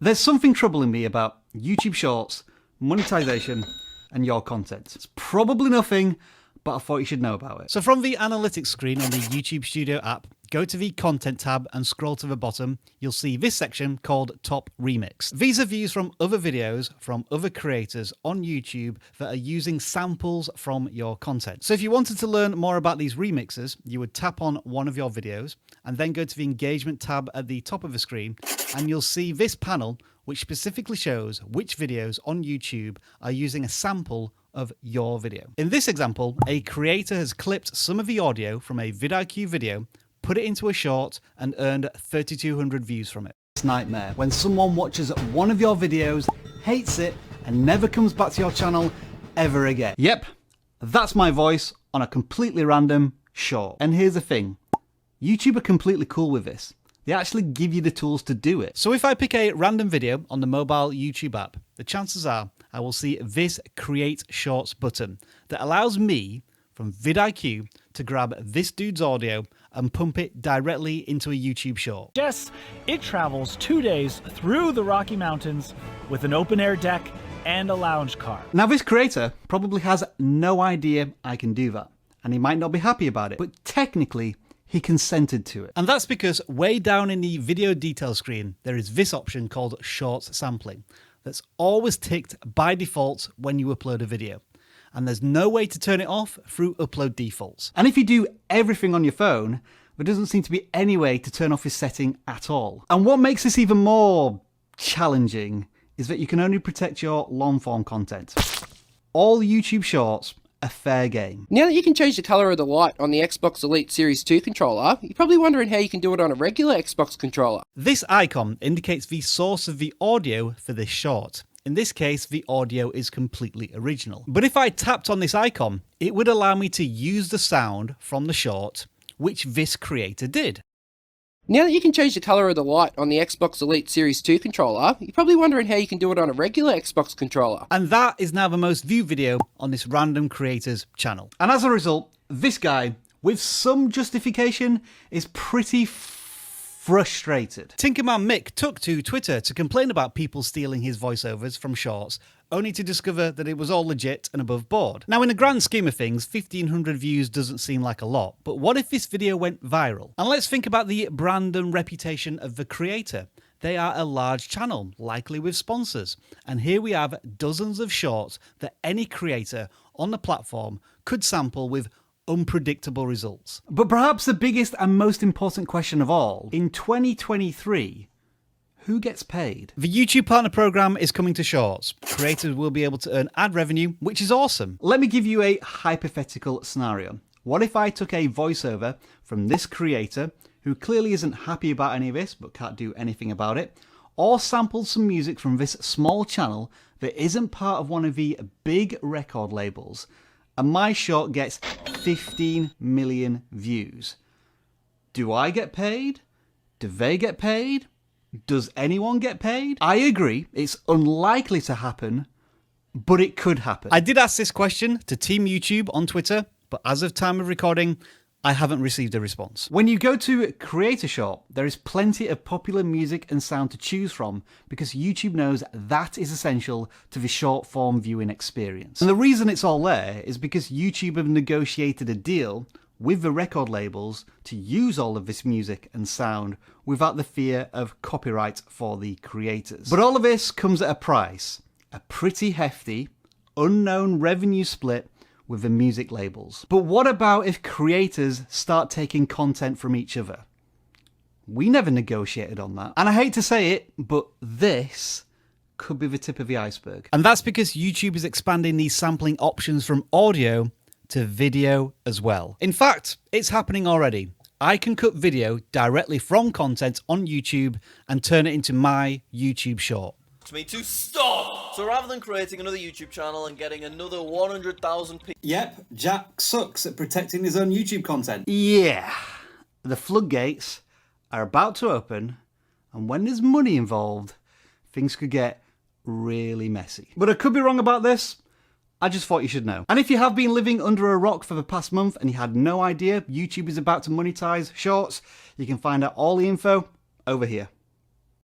There's something troubling me about YouTube Shorts, monetization, and your content. It's probably nothing, but I thought you should know about it. So from the analytics screen on the YouTube Studio app, go to the content tab and scroll to the bottom. You'll see this section called Top Remix. These are views from other videos from other creators on YouTube that are using samples from your content. So if you wanted to learn more about these remixes, you would tap on one of your videos and then go to the engagement tab at the top of the screen, and you'll see this panel which specifically shows which videos on YouTube are using a sample of your video. In this example, a creator has clipped some of the audio from a vidIQ video, put it into a short, and earned 3,200 views from it. It's a nightmare when someone watches one of your videos, hates it, and never comes back to your channel ever again. Yep, that's my voice on a completely random short. And here's the thing, YouTube are completely cool with this. They actually give you the tools to do it. So if I pick a random video on the mobile YouTube app, the chances are I will see this Create Shorts button that allows me from vidIQ to grab this dude's audio and pump it directly into a YouTube short. Yes, it travels 2 days through the Rocky Mountains with an open air deck and a lounge car. Now this creator probably has no idea I can do that, and he might not be happy about it, but technically he consented to it. And that's because way down in the video detail screen, there is this option called Shorts Sampling that's always ticked by default when you upload a video. And there's no way to turn it off through upload defaults. And if you do everything on your phone, there doesn't seem to be any way to turn off this setting at all. And what makes this even more challenging is that you can only protect your long form content. All YouTube Shorts are fair game. Now that you can change the colour of the light on the Xbox Elite Series 2 controller, you're probably wondering how you can do it on a regular Xbox controller. This icon indicates the source of the audio for this short. In this case, the audio is completely original. But if I tapped on this icon, it would allow me to use the sound from the short, which this creator did. Now that you can change the colour of the light on the Xbox Elite Series 2 controller, you're probably wondering how you can do it on a regular Xbox controller. And that is now the most viewed video on this random creator's channel. And as a result, this guy, with some justification, is pretty frustrated. Tinkerman Mick took to Twitter to complain about people stealing his voiceovers from shorts, only to discover that it was all legit and above board. Now, in the grand scheme of things, 1,500 views doesn't seem like a lot, but what if this video went viral? And let's think about the brand and reputation of the creator. They are a large channel, likely with sponsors. And here we have dozens of shorts that any creator on the platform could sample with unpredictable results. But perhaps the biggest and most important question of all, in 2023, who gets paid? The YouTube Partner Program is coming to Shorts. Creators will be able to earn ad revenue, which is awesome. Let me give you a hypothetical scenario. What if I took a voiceover from this creator, who clearly isn't happy about any of this, but can't do anything about it, or sampled some music from this small channel that isn't part of one of the big record labels, and my short gets 15 million views? Do I get paid? Do they get paid? Does anyone get paid? I agree, it's unlikely to happen, but it could happen. I did ask this question to Team YouTube on Twitter, but as of time of recording, I haven't received a response. When you go to Create a Short, there is plenty of popular music and sound to choose from because YouTube knows that is essential to the short form viewing experience. And the reason it's all there is because YouTube have negotiated a deal with the record labels to use all of this music and sound without the fear of copyright for the creators. But all of this comes at a price, a pretty hefty, unknown revenue split with the music labels. But what about if creators start taking content from each other? We never negotiated on that. And I hate to say it, but this could be the tip of the iceberg. And that's because YouTube is expanding these sampling options from audio to video as well. In fact, it's happening already. I can cut video directly from content on YouTube and turn it into my YouTube short. To me to stop. So rather than creating another YouTube channel and getting another 100,000 people. Yep, Jack sucks at protecting his own YouTube content. Yeah, the floodgates are about to open, and when there's money involved, things could get really messy. But I could be wrong about this. I just thought you should know. And if you have been living under a rock for the past month and you had no idea YouTube is about to monetize shorts, you can find out all the info over here.